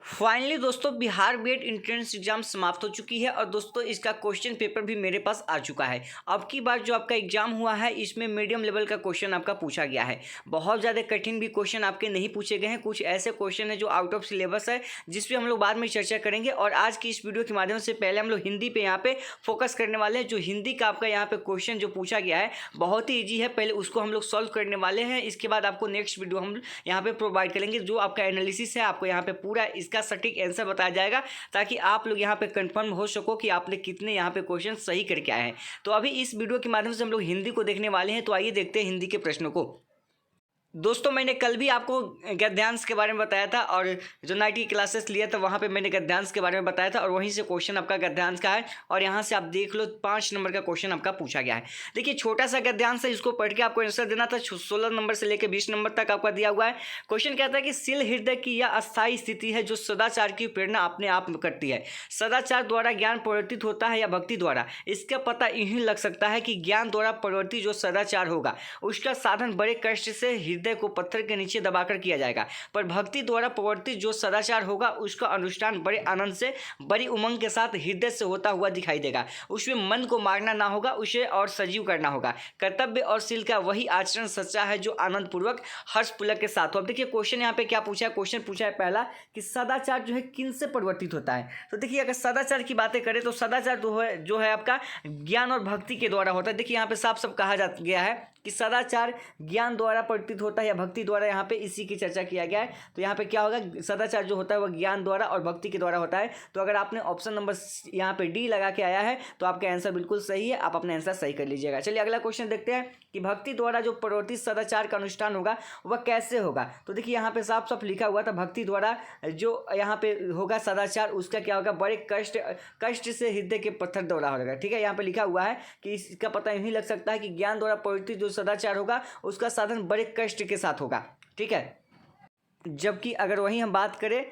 Finally दोस्तों Bihar BEd entrance exam समाप्त हो चुकी है और दोस्तों इसका क्वेश्चन पेपर भी मेरे पास आ चुका है। अब की बार जो आपका एग्जाम हुआ है इसमें मीडियम लेवल का क्वेश्चन आपका पूछा गया है। बहुत ज़्यादा कठिन भी क्वेश्चन आपके नहीं पूछे गए हैं, कुछ ऐसे क्वेश्चन है जो आउट ऑफ सिलेबस है जिस पे हम लोग बाद में चर्चा करेंगे। और आज की इस वीडियो के माध्यम से पहले हम लोग हिंदी पे यहाँ पे फोकस करने वाले हैं। जो हिंदी का आपका यहाँ पे क्वेश्चन जो पूछा गया है बहुत ही ईजी है, पहले उसको हम लोग सॉल्व करने वाले हैं। इसके बाद आपको नेक्स्ट वीडियो हम यहाँ पे प्रोवाइड करेंगे जो आपका एनालिसिस है, आपको यहाँ पे पूरा इसका सटीक आंसर बताया जाएगा ताकि आप लोग यहाँ पे कंफर्म हो सको कि आपने कितने यहाँ पे क्वेश्चन सही करके आए हैं। तो अभी इस वीडियो के माध्यम से हम लोग हिंदी को देखने वाले हैं, तो आइए देखते हैं हिंदी के प्रश्नों को। दोस्तों मैंने कल भी आपको गद्यांश के बारे में बताया था और जो 90 क्लासेस लिया था वहाँ पे मैंने गद्यांश के बारे में बताया था और वहीं से क्वेश्चन आपका गद्यांश का है। और यहाँ से आप देख लो 5 नंबर का क्वेश्चन आपका पूछा गया है। देखिए छोटा सा गद्यांश है, इसको पढ़ के आपको आंसर देना था। 16 नंबर से लेकर 20 नंबर तक आपका दिया हुआ है। क्वेश्चन कहता है कि शील हृदय की यह अस्थायी स्थिति है जो सदाचार की प्रेरणा अपने आप में करती है। सदाचार द्वारा ज्ञान परिवर्तित होता है या भक्ति द्वारा? इसका पता यूं लग सकता है कि ज्ञान द्वारा परिवर्तित जो सदाचार होगा उसका साधन बड़े कष्ट से हृदय को पत्थर के नीचे दबाकर किया जाएगा, पर भक्ति द्वारा प्रवर्तित जो सदाचार होगा उसका अनुष्ठान बड़े आनंद से बड़ी उमंग के साथ हृदय से होता हुआ दिखाई देगा। उसमें मन को मारना ना होगा, उसे और सजीव करना होगा। कर्तव्य और शील का वही आचरण सच्चा है जो आनंद पूर्वक हर्ष पुलक के साथ हो। अब देखिए क्वेश्चन यहाँ पे क्या पूछा है। क्वेश्चन पूछा है पहला कि सदाचार जो है किन से परिवर्तित होता है। तो देखिए अगर सदाचार की बातें करें तो सदाचार जो है आपका ज्ञान और भक्ति के द्वारा होता है। देखिए यहाँ पे साफ साफ कहा जा गया है कि सदाचार ज्ञान द्वारा परिवर्तित होता है या भक्ति द्वारा, यहाँ पे इसी की चर्चा किया गया है। तो यहाँ पे क्या होगा, सदाचार जो होता है वह ज्ञान द्वारा और भक्ति के द्वारा होता है। तो अगर आपने ऑप्शन नंबर यहाँ पे डी लगा के आया है तो आपका आंसर बिल्कुल सही है, आप अपना आंसर सही कर लीजिएगा। चलिए अगला क्वेश्चन देखते हैं कि भक्ति द्वारा जो परिवर्तित सदाचार का अनुष्ठान होगा वह कैसे होगा। तो देखिए यहाँ पे साफ साफ लिखा हुआ था भक्ति द्वारा जो यहाँ पे होगा सदाचार उसका क्या होगा, बड़े कष्ट से हृदय के पत्थर द्वारा होगा। ठीक है, यहाँ पे लिखा हुआ है कि इसका पता यूं ही लग सकता है कि ज्ञान द्वारा परिवर्तित जो सदाचार होगा उसका साधन बड़े कष्ट के साथ होगा। ठीक है, जबकि अगर वहीं हम बात करें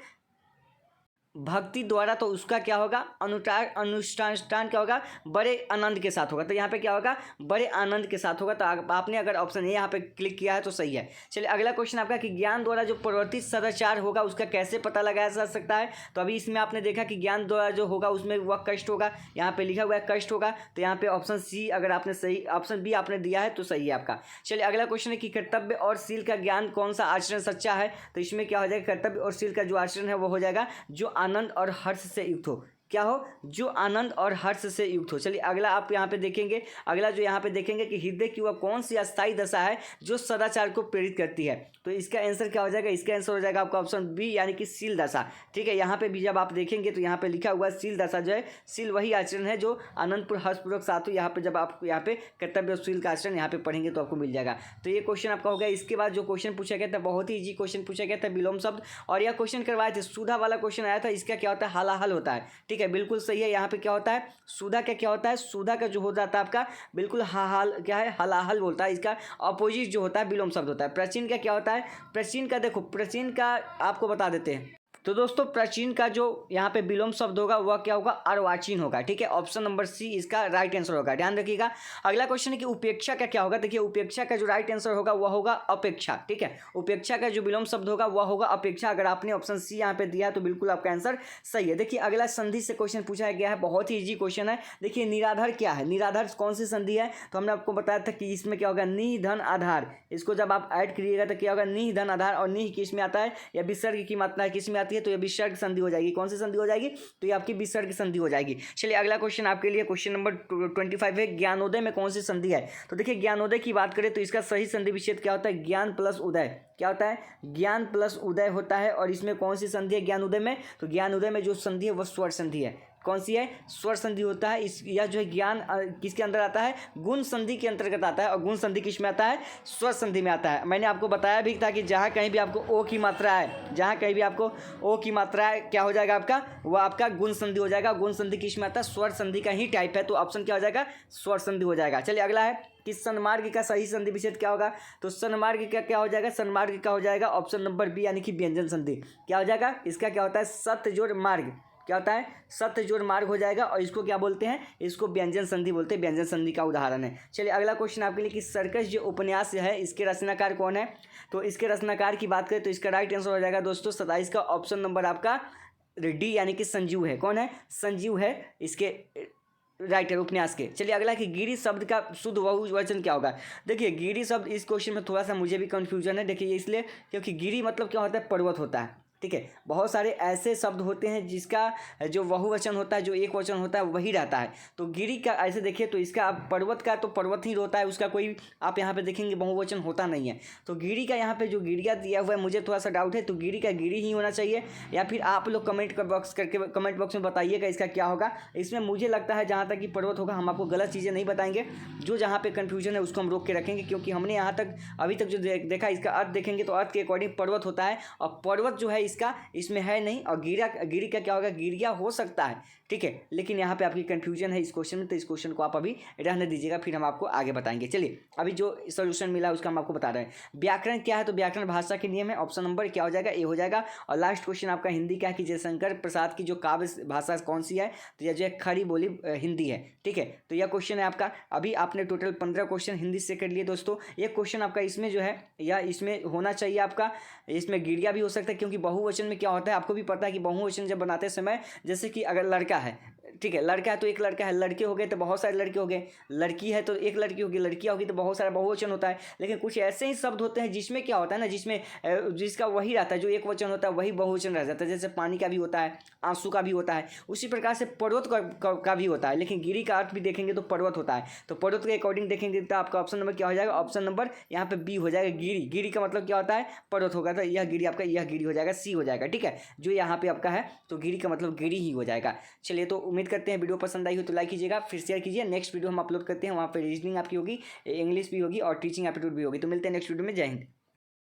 भक्ति द्वारा तो उसका क्या होगा, अनुष्ठान क्या होगा, बड़े आनंद के साथ होगा। तो यहाँ पे क्या होगा, बड़े आनंद के साथ होगा। तो आपने अगर ऑप्शन ए यहाँ पे क्लिक किया है तो सही है। चलिए अगला क्वेश्चन आपका कि ज्ञान द्वारा जो परिवर्तित सदाचार होगा उसका कैसे पता लगाया जा सकता है। तो अभी इसमें आपने देखा कि ज्ञान द्वारा जो होगा उसमें वह कष्ट होगा, यहाँ पे लिखा हुआ है कष्ट होगा। तो यहाँ पे ऑप्शन सी अगर आपने सही, ऑप्शन बी आपने दिया है तो सही है आपका। चलिए अगला क्वेश्चन है कि कर्तव्य और शील का ज्ञान कौन सा आचरण सच्चा है। तो इसमें क्या हो जाएगा, कर्तव्य और शील का जो आचरण है वो हो जाएगा जो आनंद और हर्ष से युक्त हो। क्या हो, जो आनंद और हर्ष से युक्त हो। चलिए अगला आप यहाँ पे देखेंगे, अगला जो यहाँ पे देखेंगे कि हृदय की वह कौन सी अस्थायी दशा है जो सदाचार को प्रेरित करती है। तो इसका आंसर क्या हो जाएगा, इसका आंसर हो जाएगा आपका ऑप्शन बी यानी कि शील दशा। ठीक है, यहाँ पे भी जब आप देखेंगे तो यहाँ पे लिखा हुआ शील दशा जो है, शील वही आचरण है जो आनंदपुर हर्षपूर्वक साथ हो। यहाँ पे जब आप यहाँ पे कर्तव्य और शील का आचरण यहाँ पे पढ़ेंगे तो आपको मिल जाएगा। तो ये क्वेश्चन आपका हो गया। इसके बाद जो क्वेश्चन पूछा गया था बहुत ही ईजी क्वेश्चन पूछा गया था, विलोम शब्द। और यह क्वेश्चन करवाए थे, सुधा वाला क्वेश्चन आया था, इसका क्या होता है, हलाहल होता है। ठीक है, बिल्कुल सही है। यहाँ पे क्या होता है, सुधा का क्या होता है, सुधा का जो हो जाता है आपका बिल्कुल हाल क्या है, हलाहल बोलता है। इसका अपोजिट जो होता है विलोम शब्द होता है। प्राचीन का क्या होता है, प्राचीन का देखो, प्राचीन का आपको बता देते हैं। तो दोस्तों प्राचीन का जो यहाँ पे विलोम शब्द होगा वह क्या होगा, अर्वाचीन होगा। ठीक है, ऑप्शन नंबर सी इसका राइट आंसर होगा, ध्यान रखिएगा। अगला क्वेश्चन है कि उपेक्षा का क्या होगा। देखिए उपेक्षा का जो राइट आंसर होगा वह होगा अपेक्षा। ठीक है, उपेक्षा का जो विलोम शब्द होगा वह होगा अपेक्षा। अगर आपने ऑप्शन सी यहाँ पे दिया तो बिल्कुल आपका आंसर सही है। देखिए अगला संधि से क्वेश्चन पूछा गया है, बहुत ही ईजी क्वेश्चन है। देखिए निराधार क्या है, निराधार कौन सी संधि है। तो हमने आपको बताया था कि इसमें क्या होगा, नि धन आधार। इसको जब आप ऐड करिएगा तो क्या होगा, नि धन आधार। और नि किस में आता है, या विसर्ग की मात्रा किस में आती है, तो ये विसर्ग संधि हो जाएगी। कौन सी संधि हो जाएगी, तो ये आपकी विसर्ग संधि हो जाएगी। चलिए अगला क्वेश्चन आपके लिए क्वेश्चन नंबर 25 है, ज्ञानोदय में कौन सी संधि है। तो देखिए ज्ञानोदय की बात करें तो इसका सही संधि विच्छेद क्या होता है, ज्ञान प्लस उदय। क्या होता है, ज्ञान प्लस उदय होता है। और इसमें कौन सी संधि है ज्ञानोदय में, तो ज्ञानोदय में जो संधि है वह स्वर संधि है। कौन सी है, स्वर संधि होता है। इस यह जो है ज्ञान किसके अंदर आता है, गुण संधि के अंतर्गत आता है। और गुण संधि किस में आता है, स्वर संधि में आता है। मैंने आपको बताया भी था कि जहाँ कहीं भी आपको ओ की मात्रा है, जहाँ कहीं भी आपको ओ की मात्रा है क्या हो जाएगा आपका, वह आपका गुण संधि हो जाएगा। गुण संधि किस में आता है, स्वर संधि का ही टाइप है। तो ऑप्शन क्या हो जाएगा, स्वर संधि हो जाएगा। चलिए अगला है कि सन्मार्ग का सही संधि विच्छेद क्या होगा। तो सन्मार्ग का क्या हो जाएगा, सन्मार्ग का हो जाएगा ऑप्शन नंबर बी यानी कि व्यंजन संधि। क्या हो जाएगा, इसका क्या होता है, सत्य जोड़ मार्ग। क्या होता है, सत्य जोड़ मार्ग हो जाएगा और इसको क्या बोलते हैं, इसको व्यंजन संधि बोलते हैं, व्यंजन संधि का उदाहरण है। चलिए अगला क्वेश्चन आपके लिए कि सर्कस जो उपन्यास है इसके रचनाकार कौन है। तो इसके रचनाकार की बात करें तो इसका राइट आंसर हो जाएगा दोस्तों 27 का ऑप्शन नंबर आपका डी यानी कि संजीव है। कौन है, संजीव है इसके राइटर उपन्यास के। चलिए अगला कि गिरी शब्द का शुद्ध बहुवचन क्या होगा। देखिए गिरी शब्द इस क्वेश्चन में थोड़ा सा मुझे भी कंफ्यूजन है। देखिए इसलिए क्योंकि गिरी मतलब क्या होता है, पर्वत होता है, ठीक है। बहुत सारे ऐसे शब्द होते हैं जिसका जो बहुवचन होता है, जो एक वचन होता है वही रहता है। तो गिरी का ऐसे देखिए तो इसका आप पर्वत का तो पर्वत ही होता है, उसका कोई आप यहाँ पे देखेंगे बहुवचन होता नहीं है। तो गिरी का यहाँ पे जो गिरिया दिया हुआ है मुझे थोड़ा सा डाउट है, तो गिरी का गिरी ही होना चाहिए, या फिर आप लोग कमेंट बॉक्स में बताइएगा इसका क्या होगा। इसमें मुझे लगता है जहाँ तक कि पर्वत होगा, हम आपको गलत चीज़ें नहीं बताएंगे, जो जहाँ पे कन्फ्यूजन है उसको हम रोक के रखेंगे, क्योंकि हमने यहाँ तक अभी तक जो देखा इसका अर्थ देखेंगे तो अर्थ के अकॉर्डिंग पर्वत होता है, और पर्वत जो है इसका इसमें है नहीं, और गिरी का क्या होगा, गिरिया हो सकता है, ठीक है। लेकिन यहाँ पे आपकी कंफ्यूजन है इस क्वेश्चन में, तो इस क्वेश्चन को आप अभी रहने दीजिएगा, फिर हम आपको आगे बताएंगे। चलिए अभी जो सोल्यूशन मिला उसका हम आपको बता रहे हैं। व्याकरण क्या है, तो व्याकरण भाषा के नियम है, ऑप्शन नंबर क्या हो जाएगा, ए हो जाएगा। और लास्ट क्वेश्चन आपका हिंदी क्या है कि जयशंकर प्रसाद की जो काव्य भाषा कौन सी है, तो यह जो है खड़ी बोली हिंदी है, ठीक है। तो यह क्वेश्चन है आपका। अभी आपने टोटल 15 क्वेश्चन हिंदी से कर लिए दोस्तों। एक क्वेश्चन आपका इसमें जो है या इसमें होना चाहिए आपका, इसमें गिरिया भी हो सकता है, क्योंकि बहुवचन में क्या होता है आपको भी पता है कि बहुवचन जब बनाते समय, जैसे कि अगर लड़का है, ठीक है, लड़का है तो एक लड़का है, लड़के हो गए तो बहुत सारे लड़के हो गए, लड़की है तो एक लड़की होगी, लड़कियाँ होगी तो बहुत सारा बहुवचन होता है। लेकिन कुछ ऐसे ही शब्द होते हैं जिसमें क्या होता है ना, जिसका वही रहता है, जो एक वचन होता है वही बहुवचन रह जाता है। जैसे पानी का भी होता है, आंसू का भी होता है, उसी प्रकार से पर्वत का भी होता है। लेकिन गिरी का अर्थ भी देखेंगे तो पर्वत होता है, तो पर्वत के अकॉर्डिंग देखेंगे तो आपका ऑप्शन नंबर क्या हो जाएगा, ऑप्शन नंबर यहाँ पे बी हो जाएगा, गिरी। गिरी का मतलब क्या होता है, पर्वत होगा, तो यह गिरी आपका, यह गिरी हो जाएगा, सी हो जाएगा, ठीक है। जो यहाँ पे आपका है तो गिरी का मतलब गिरी ही हो जाएगा। चलिए तो उम्मीद करते हैं वीडियो पसंद आई हो तो लाइक कीजिएगा, फिर शेयर कीजिए। नेक्स्ट वीडियो हम अपलोड करते हैं, वहाँ पे रीजनिंग आपकी होगी, इंग्लिश भी होगी और टीचिंग एप्टीट्यूड भी होगी। तो मिलते हैं नेक्स्ट वीडियो में। जय हिंद।